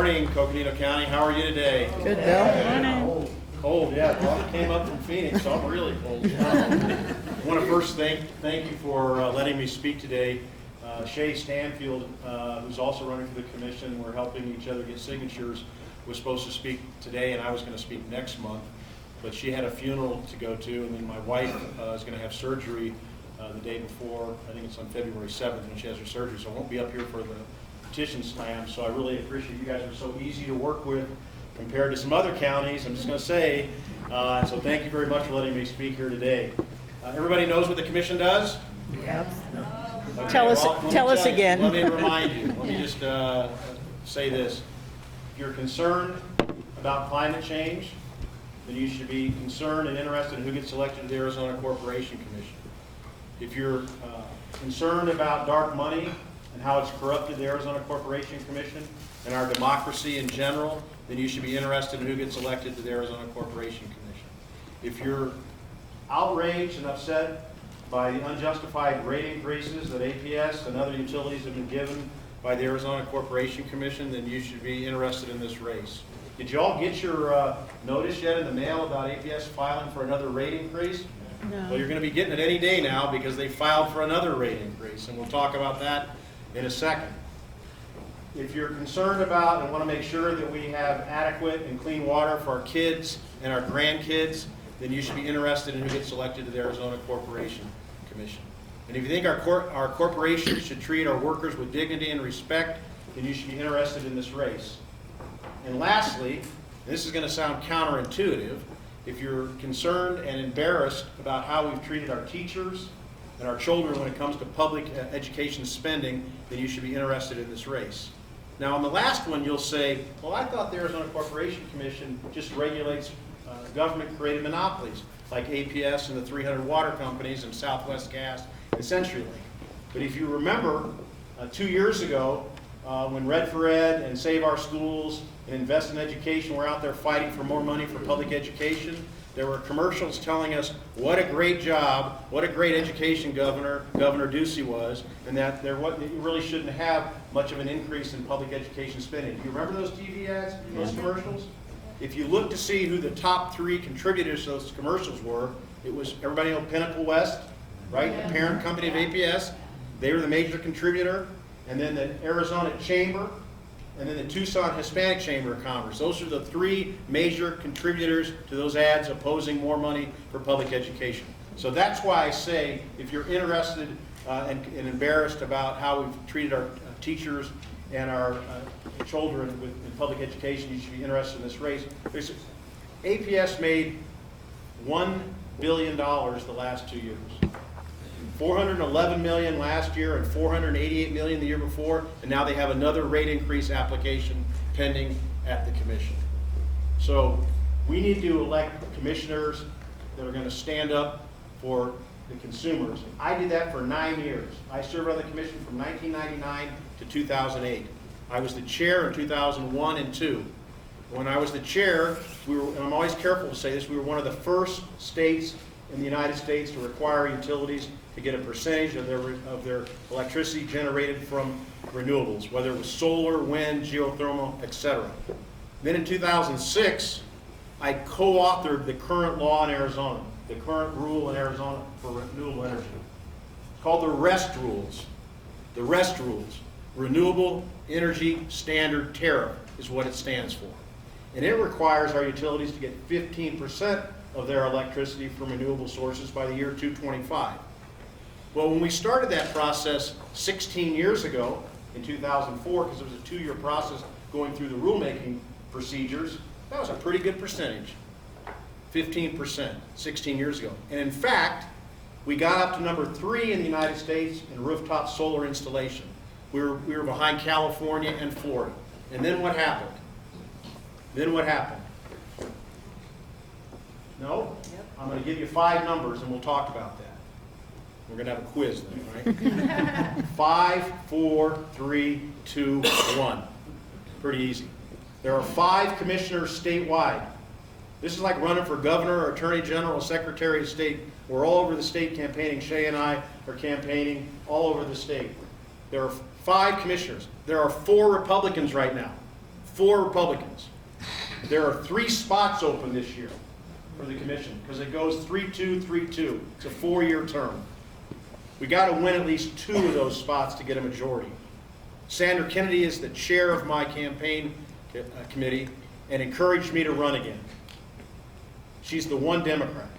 morning, Coconino County. How are you today? Good, Bill. Cold, yeah. Well, I came up from Phoenix, so I'm really cold. I want to first thank you for letting me speak today. Shay Stanfield, who's also running for the commission, we're helping each other get signatures, was supposed to speak today, and I was going to speak next month. But she had a funeral to go to, and then my wife is going to have surgery the day before. I think it's on February 7th when she has her surgery, so I won't be up here for the petition slam. So I really appreciate you guys are so easy to work with compared to some other counties, I'm just going to say. So thank you very much for letting me speak here today. Everybody knows what the commission does? Yep. Okay, Tell us again. Let me remind you. Let me just say this. If you're concerned about climate change, then you should be concerned and interested in who gets elected to the Arizona Corporation Commission. If you're concerned about dark money and how it's corrupted the Arizona Corporation Commission and our democracy in general, then you should be interested in who gets elected to the Arizona Corporation Commission. If you're outraged and upset by the unjustified rate increases that APS and other utilities have been given by the Arizona Corporation Commission, then you should be interested in this race. Did you all get your notice yet in the mail about APS filing for another rate increase? No. Well, you're going to be getting it any day now because they filed for another rate increase, and we'll talk about that in a second. If you're concerned about and want to make sure that we have adequate and clean water for our kids and our grandkids, then you should be interested in who gets elected to the Arizona Corporation Commission. And if you think our corporations should treat our workers with dignity and respect, then you should be interested in this race. And lastly, this is going to sound counterintuitive, if you're concerned and embarrassed about how we've treated our teachers and our children when it comes to public education spending, then you should be interested in this race. Now, on the last one, you'll say, well, I thought the Arizona Corporation Commission just regulates government-created monopolies like APS and the 300 water companies and Southwest Gas and CenturyLink. But if you remember, 2 years ago, when Red for Ed and Save Our Schools and Invest in Education were out there fighting for more money for public education, there were commercials telling us what a great job, what a great education Governor Ducey was, and that you really shouldn't have much of an increase in public education spending. Do you remember those TV ads, those commercials? If you look to see who the top 3 contributors to those commercials were, it was, everybody know Pinnacle West, right? The parent company of APS. They were the major contributor. And then the Arizona Chamber, and then the Tucson Hispanic Chamber of Commerce. Those are the 3 major contributors to those ads opposing more money for public education. So that's why I say, if you're interested and embarrassed about how we've treated our teachers and our children in public education, you should be interested in this race. APS made $1 billion the last 2 years. $411 million last year and $488 million the year before, and now they have another rate increase application pending at the commission. So we need to elect commissioners that are going to stand up for the consumers. I did that for 9 years. I served on the commission from 1999 to 2008. I was the chair in 2001 and 2. When I was the chair, and I'm always careful to say this, we were one of the first states in the United States to require utilities to get a percentage of their electricity generated from renewables, whether it was solar, wind, geothermal, etc. Then in 2006, I co-authored the current law in Arizona, the current rule in Arizona for renewable energy. It's called the REST rules. The REST rules, Renewable Energy Standard Tariff, is what it stands for. And it requires our utilities to get 15% of their electricity from renewable sources by the year 2025. Well, when we started that process 16 years ago, in 2004, because it was a 2-year process going through the rulemaking procedures, that was a pretty good percentage, 15%, 16 years ago. And in fact, we got up to number 3 in the United States in rooftop solar installation. We were behind California and Florida. And then what happened? No? Yep. I'm going to give you 5 numbers and we'll talk about that. We're going to have a quiz then, right? 5, 4, 3, 2, 1. Pretty easy. There are 5 commissioners statewide. This is like running for governor or attorney general or secretary of state. We're all over the state campaigning. Shay and I are campaigning all over the state. There are 5 commissioners. There are 4 Republicans right now. 4 Republicans. There are 3 spots open this year for the commission because it goes 3-2, 3-2. It's a 4-year term. We got to win at least 2 of those spots to get a majority. Sandra Kennedy is the chair of my campaign committee and encouraged me to run again. She's the one Democrat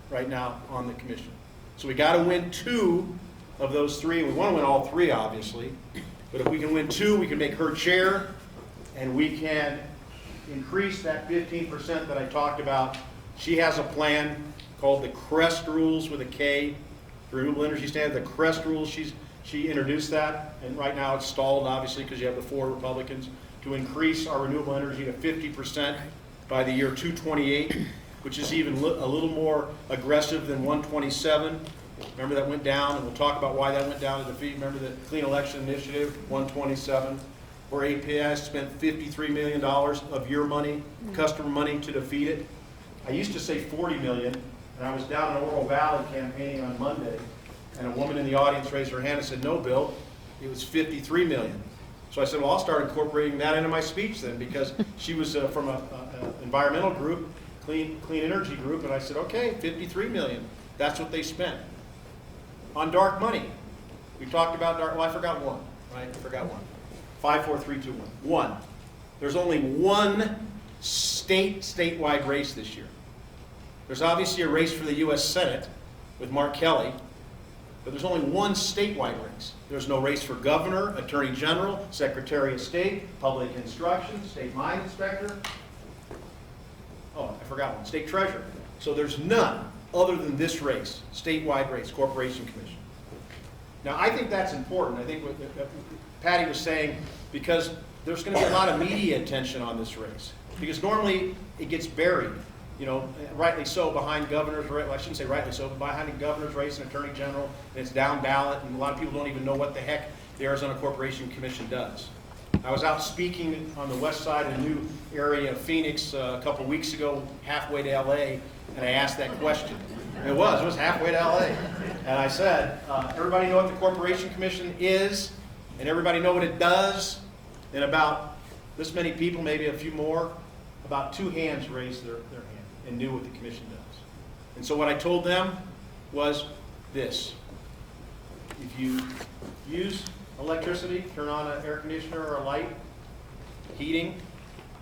right now on the commission. So we got to win 2 of those 3. We want to win all 3, obviously. But if we can win 2, we can make her chair, and we can increase that 15% that I talked about. She has a plan called the CREST rules with a K, the Renewable Energy Standard. The CREST rules, she introduced that, and right now it's stalled, obviously, because you have the 4 Republicans, to increase our renewable energy to 50% by the year 228, which is even a little more aggressive than 127. Remember that went down, and we'll talk about why that went down to defeat. Remember the Clean Election Initiative, 127, where APS spent $53 million of your money, customer money, to defeat it. I used to say $40 million, and I was down in Oro Valley campaigning on Monday, and a woman in the audience raised her hand and said, "No, Bill, it was $53 million. So I said, well, I'll start incorporating that into my speech then, because she was from an environmental group, clean energy group, and I said, okay, $53 million. That's what they spent. On dark money, we talked about dark, well, I forgot one, right? I forgot one. 5, 4, 3, 2, 1. 1. There's only one statewide race this year. There's obviously a race for the U.S. Senate with Mark Kelly, but there's only one statewide race. There's no race for governor, attorney general, secretary of state, public instruction, state mine inspector. Oh, I forgot one, state treasurer. So there's none other than this race, statewide race, corporation commission. Now, I think that's important. I think what Patty was saying, because there's going to be a lot of media attention on this race. Because normally it gets buried, you know, rightly so, behind governor's race. Well, I shouldn't say rightly so, but behind the governor's race and attorney general, and it's down ballot, and a lot of people don't even know what the heck the Arizona Corporation Commission does. I was out speaking on the west side of the new area of Phoenix a couple weeks ago, halfway to LA, and I asked that question. And it was halfway to LA. And I said, everybody know what the Corporation Commission is, and everybody know what it does? And about this many people, maybe a few more, about 2 hands raised their hand and knew what the commission does. And so what I told them was this: if you use electricity, turn on an air conditioner or a light, heating,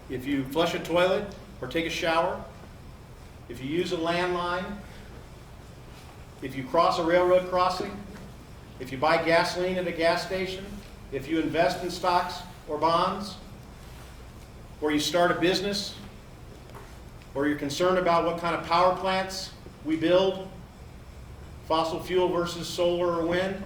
if you flush a toilet or take a shower, if you use a landline, if you cross a railroad crossing, if you buy gasoline at a gas station, if you invest in stocks or bonds, or you start a business, or you're concerned about what kind of power plants we build, fossil fuel versus solar or wind,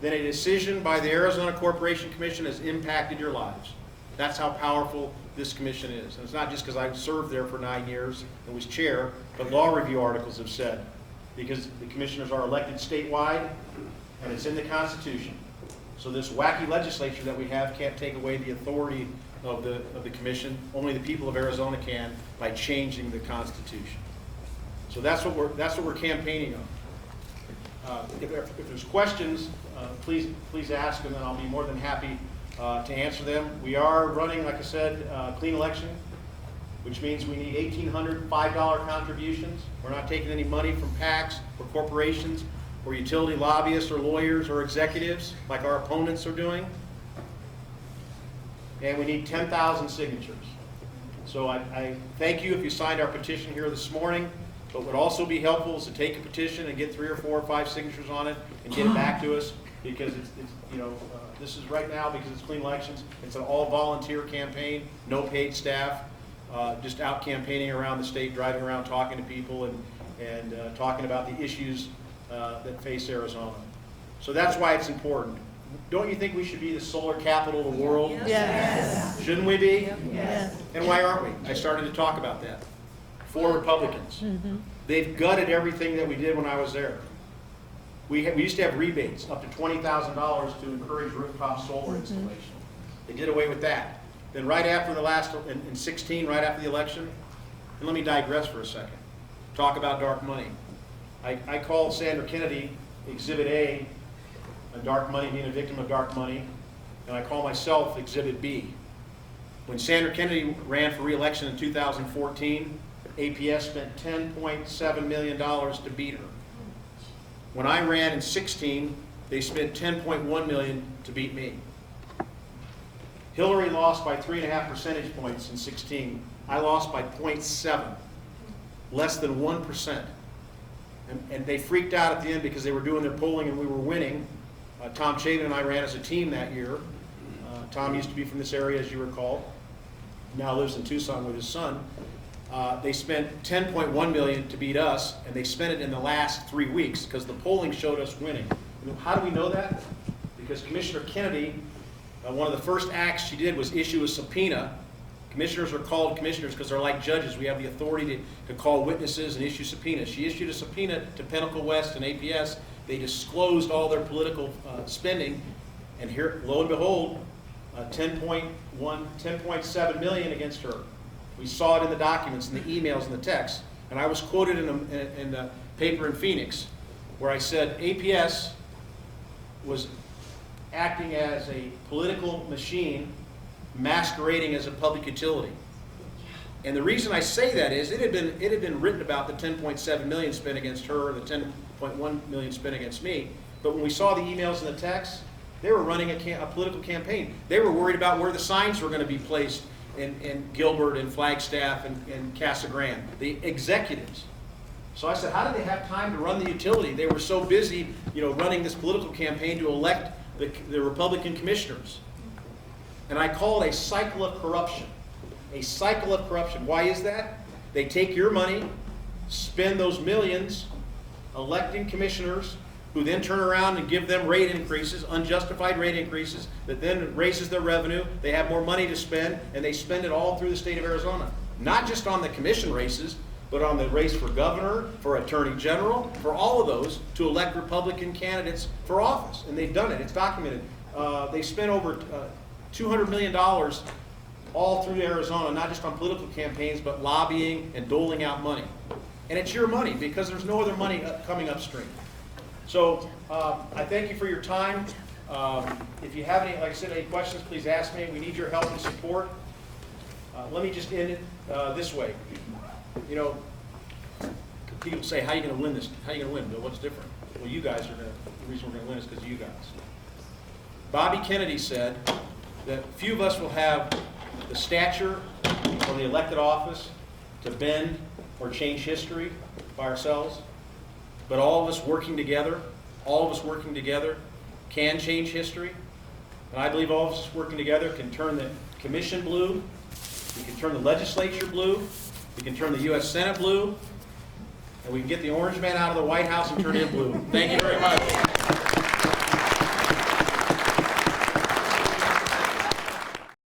then a decision by the Arizona Corporation Commission has impacted your lives. That's how powerful this commission is. And it's not just because I served there for 9 years and was chair, but law review articles have said, because the commissioners are elected statewide, and it's in the Constitution. So this wacky legislature that we have can't take away the authority of the commission. Only the people of Arizona can, by changing the Constitution. So that's what we're campaigning on. If there's questions, please ask, and then I'll be more than happy to answer them. We are running, like I said, clean election, which means we need $1,800 $5 contributions. We're not taking any money from PACs or corporations or utility lobbyists or lawyers or executives like our opponents are doing. And we need 10,000 signatures. So I thank you if you signed our petition here this morning. But what would also be helpful is to take a petition and get 3 or 4 or 5 signatures on it and get it back to us, because it's you know, this is right now, because it's clean elections, it's an all volunteer campaign, no paid staff, just out campaigning around the state, driving around talking to people and talking about the issues that face Arizona. So that's why it's important. Don't you think we should be the solar capital of the world? Yes. Shouldn't we be? Yes. And why aren't we? I started to talk about that. 4 Republicans. They've gutted everything that we did when I was there. We used to have rebates up to $20,000 to encourage rooftop solar installation. They did away with that. Then right after the last, in 16, right after the election, and let me digress for a second, talk about dark money. I call Sandra Kennedy Exhibit A, dark money, being a victim of dark money, and I call myself Exhibit B. When Sandra Kennedy ran for re-election in 2014, APS spent $10.7 million to beat her. When I ran in 16, they spent $10.1 million to beat me. Hillary lost by 3.5 percentage points in 16. I lost by 0.7, less than 1%. And they freaked out at the end because they were doing their polling and we were winning. Tom Chavin and I ran as a team that year. Tom used to be from this area, as you recall. Now lives in Tucson with his son. They spent $10.1 million to beat us, and they spent it in the last 3 weeks because the polling showed us winning. How do we know that? Because Commissioner Kennedy, one of the first acts she did was issue a subpoena. Commissioners are called commissioners because they're like judges. We have the authority to call witnesses and issue subpoenas. She issued a subpoena to Pinnacle West and APS. They disclosed all their political spending, and here, lo and behold, 10.7 million against her. We saw it in the documents, in the emails, and the texts. And I was quoted in the paper in Phoenix, where I said APS was acting as a political machine masquerading as a public utility. And the reason I say that is it had been written about the 10.7 million spent against her, or the 10.1 million spent against me. But when we saw the emails and the texts, they were running a political campaign. They were worried about where the signs were going to be placed in Gilbert and Flagstaff and Casa Grande, the executives. So I said, how did they have time to run the utility? They were so busy, running this political campaign to elect the Republican commissioners. And I call it a cycle of corruption. A cycle of corruption. Why is that? They take your money, spend those millions electing commissioners, who then turn around and give them rate increases, unjustified rate increases, that then raises their revenue. They have more money to spend, and they spend it all through the state of Arizona. Not just on the commission races, but on the race for governor, for attorney general, for all of those, to elect Republican candidates for office. And they've done it. It's documented. They spent over $200 million all through Arizona, not just on political campaigns, but lobbying and doling out money. And it's your money, because there's no other money coming upstream. So I thank you for your time. If you have any, like I said, any questions, please ask me. We need your help and support. Let me just end it this way. People say, how are you going to win this? How are you going to win, Bill? What's different? Well, you guys are going to, the reason we're going to win is because of you guys. Bobby Kennedy said that few of us will have the stature or the elected office to bend or change history by ourselves. But all of us working together can change history. And I believe all of us working together can turn the commission blue, we can turn the legislature blue, we can turn the U.S. Senate blue, and we can get the orange man out of the White House and turn him blue. Thank you very much.